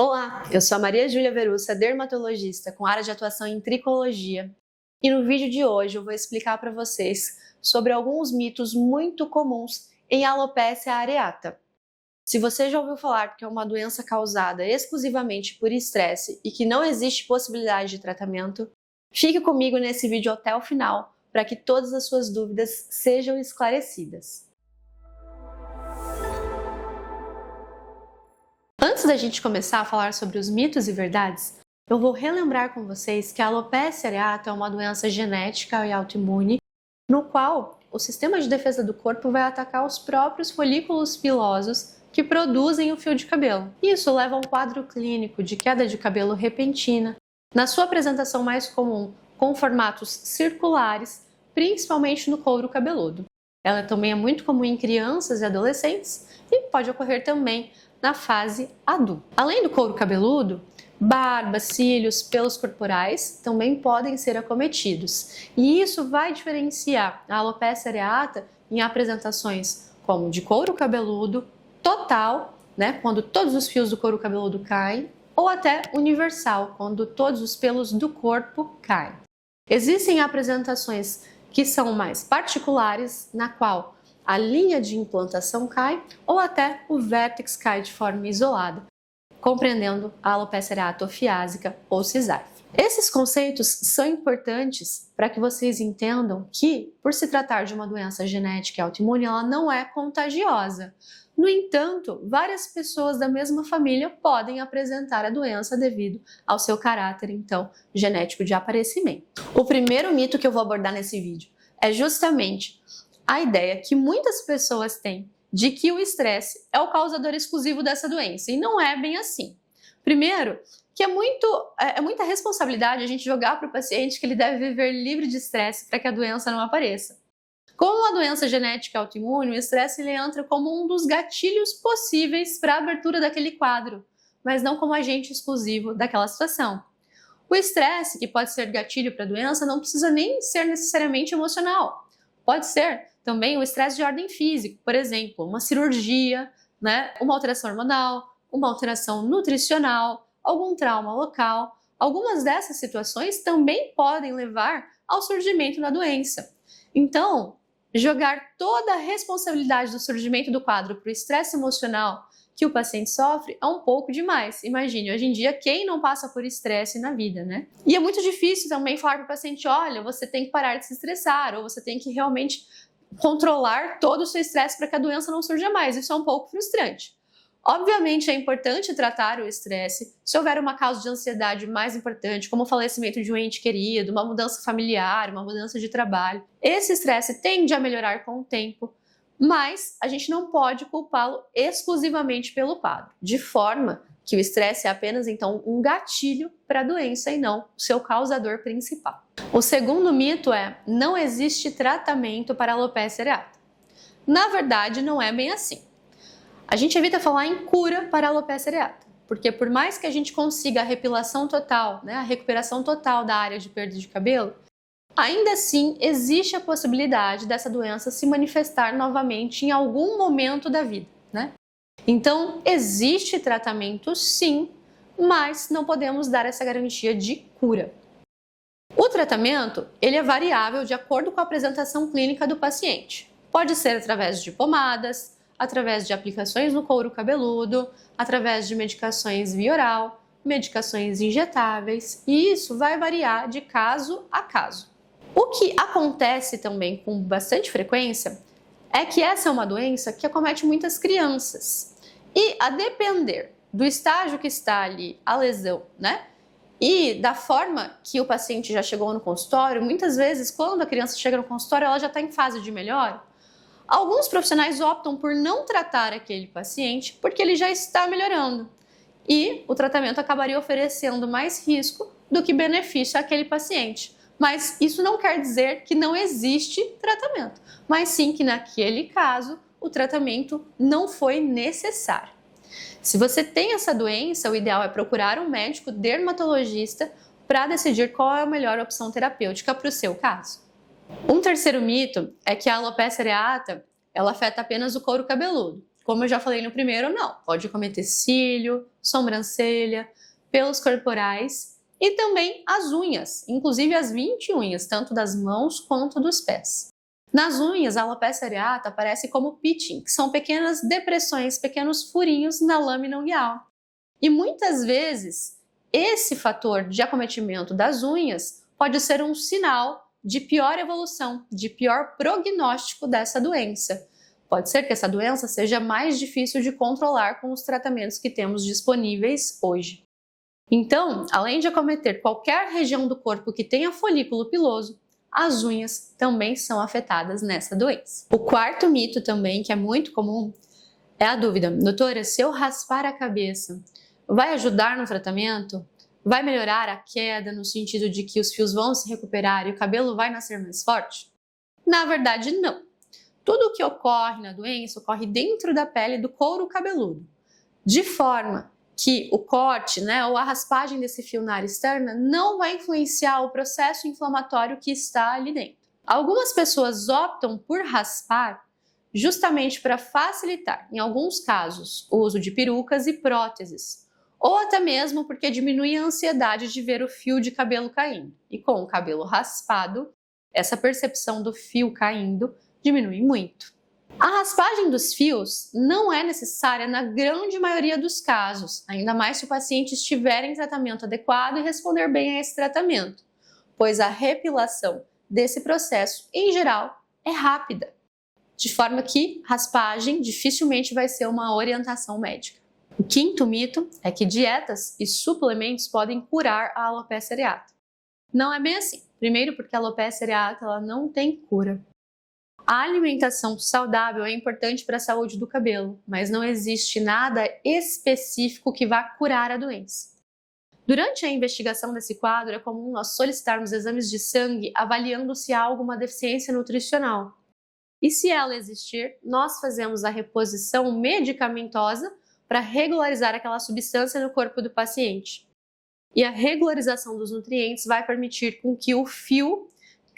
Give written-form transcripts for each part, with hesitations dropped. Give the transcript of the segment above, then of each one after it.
Olá, eu sou a Maria Júlia Verussa, dermatologista com área de atuação em tricologia. E no vídeo de hoje eu vou explicar para vocês sobre alguns mitos muito comuns em alopecia areata. Se você já ouviu falar que é uma doença causada exclusivamente por estresse e que não existe possibilidade de tratamento, fique comigo nesse vídeo até o final para que todas as suas dúvidas sejam esclarecidas. Antes da gente começar a falar sobre os mitos e verdades, eu vou relembrar com vocês que a alopecia areata é uma doença genética e autoimune, no qual o sistema de defesa do corpo vai atacar os próprios folículos pilosos que produzem o fio de cabelo. Isso leva a um quadro clínico de queda de cabelo repentina, na sua apresentação mais comum, com formatos circulares, principalmente no couro cabeludo. Ela também é muito comum em crianças e adolescentes e pode ocorrer também na fase adulta. Além do couro cabeludo, barba, cílios, pelos corporais também podem ser acometidos. E isso vai diferenciar a alopecia areata em apresentações como de couro cabeludo total, quando todos os fios do couro cabeludo caem, ou até universal, quando todos os pelos do corpo caem. Existem apresentações que são mais particulares, na qual a linha de implantação cai ou até o vértex cai de forma isolada, compreendendo a alopecia areata ofiásica ou cisária. Esses conceitos são importantes para que vocês entendam que, por se tratar de uma doença genética e autoimune, ela não é contagiosa. No entanto, várias pessoas da mesma família podem apresentar a doença devido ao seu caráter, então, genético de aparecimento. O primeiro mito que eu vou abordar nesse vídeo é justamente a ideia que muitas pessoas têm de que o estresse é o causador exclusivo dessa doença, e não é bem assim. Primeiro, que é muita responsabilidade a gente jogar para o paciente que ele deve viver livre de estresse para que a doença não apareça. Como uma doença genética autoimune, o estresse entra como um dos gatilhos possíveis para a abertura daquele quadro, mas não como agente exclusivo daquela situação. O estresse, que pode ser gatilho para a doença, não precisa nem ser necessariamente emocional. Pode ser também o estresse de ordem física, por exemplo, uma cirurgia, uma alteração hormonal, uma alteração nutricional, algum trauma local. Algumas dessas situações também podem levar ao surgimento da doença. Então, jogar toda a responsabilidade do surgimento do quadro para o estresse emocional que o paciente sofre é um pouco demais. Imagine, hoje em dia, quem não passa por estresse na vida, E é muito difícil também falar para o paciente, olha, você tem que parar de se estressar, ou você tem que realmente controlar todo o seu estresse para que a doença não surja mais. Isso é um pouco frustrante. Obviamente, é importante tratar o estresse se houver uma causa de ansiedade mais importante, como o falecimento de um ente querido, uma mudança familiar, uma mudança de trabalho. Esse estresse tende a melhorar com o tempo, mas a gente não pode culpá-lo exclusivamente pelo quadro, de forma que o estresse é apenas, então, um gatilho para a doença e não o seu causador principal. O segundo mito é: não existe tratamento para a alopecia areata. Na verdade, não é bem assim. A gente evita falar em cura para a alopecia areata, porque por mais que a gente consiga a repilação total, a recuperação total da área de perda de cabelo, ainda assim existe a possibilidade dessa doença se manifestar novamente em algum momento da vida, Então, existe tratamento sim, mas não podemos dar essa garantia de cura. O tratamento, ele é variável de acordo com a apresentação clínica do paciente. Pode ser através de pomadas, através de aplicações no couro cabeludo, através de medicações via oral, medicações injetáveis, e isso vai variar de caso a caso. O que acontece também com bastante frequência é que essa é uma doença que acomete muitas crianças. E a depender do estágio que está ali a lesão, e da forma que o paciente já chegou no consultório, muitas vezes quando a criança chega no consultório ela já está em fase de melhora. Alguns profissionais optam por não tratar aquele paciente porque ele já está melhorando. E o tratamento acabaria oferecendo mais risco do que benefício àquele paciente. Mas isso não quer dizer que não existe tratamento, mas sim que naquele caso o tratamento não foi necessário. Se você tem essa doença, o ideal é procurar um médico dermatologista para decidir qual é a melhor opção terapêutica para o seu caso. Um terceiro mito é que a alopecia areata ela afeta apenas o couro cabeludo, como eu já falei no primeiro, não. Pode cometer cílio, sobrancelha, pelos corporais e também as unhas, inclusive as 20 unhas, tanto das mãos quanto dos pés. Nas unhas, a alopecia areata aparece como pitting, que são pequenas depressões, pequenos furinhos na lâmina ungueal. E muitas vezes, esse fator de acometimento das unhas pode ser um sinal de pior evolução, de pior prognóstico dessa doença. Pode ser que essa doença seja mais difícil de controlar com os tratamentos que temos disponíveis hoje. Então, além de acometer qualquer região do corpo que tenha folículo piloso, as unhas também são afetadas nessa doença. O quarto mito também, que é muito comum, é a dúvida: doutora, se eu raspar a cabeça, vai ajudar no tratamento? Vai melhorar a queda no sentido de que os fios vão se recuperar e o cabelo vai nascer mais forte? Na verdade, não. Tudo o que ocorre na doença ocorre dentro da pele do couro cabeludo, de forma que o corte, ou a raspagem desse fio na área externa não vai influenciar o processo inflamatório que está ali dentro. Algumas pessoas optam por raspar justamente para facilitar, em alguns casos, o uso de perucas e próteses, ou até mesmo porque diminui a ansiedade de ver o fio de cabelo caindo. E com o cabelo raspado, essa percepção do fio caindo diminui muito. A raspagem dos fios não é necessária na grande maioria dos casos, ainda mais se o paciente estiver em tratamento adequado e responder bem a esse tratamento, pois a repilação desse processo, em geral, é rápida, de forma que raspagem dificilmente vai ser uma orientação médica. O quinto mito é que dietas e suplementos podem curar a alopecia areata. Não é bem assim. Primeiro, porque a alopecia areata ela não tem cura. A alimentação saudável é importante para a saúde do cabelo, mas não existe nada específico que vá curar a doença. Durante a investigação desse quadro, é comum nós solicitarmos exames de sangue avaliando se há alguma deficiência nutricional. E se ela existir, nós fazemos a reposição medicamentosa para regularizar aquela substância no corpo do paciente. E a regularização dos nutrientes vai permitir com que o fio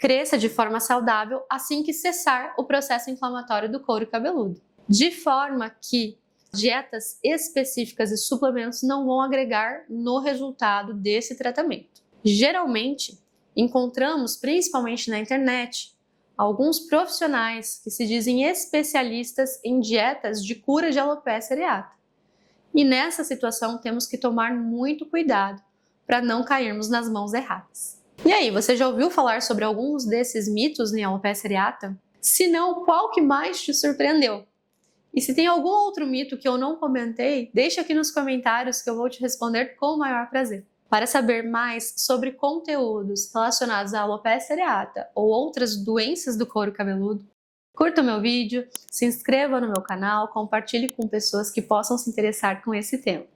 cresça de forma saudável assim que cessar o processo inflamatório do couro cabeludo. De forma que dietas específicas e suplementos não vão agregar no resultado desse tratamento. Geralmente, encontramos, principalmente na internet, alguns profissionais que se dizem especialistas em dietas de cura de alopecia areata. E nessa situação temos que tomar muito cuidado para não cairmos nas mãos erradas. E aí, você já ouviu falar sobre alguns desses mitos em alopecia areata? Se não, qual que mais te surpreendeu? E se tem algum outro mito que eu não comentei, deixa aqui nos comentários que eu vou te responder com o maior prazer. Para saber mais sobre conteúdos relacionados à alopecia areata ou outras doenças do couro cabeludo, curta o meu vídeo, se inscreva no meu canal, compartilhe com pessoas que possam se interessar com esse tema.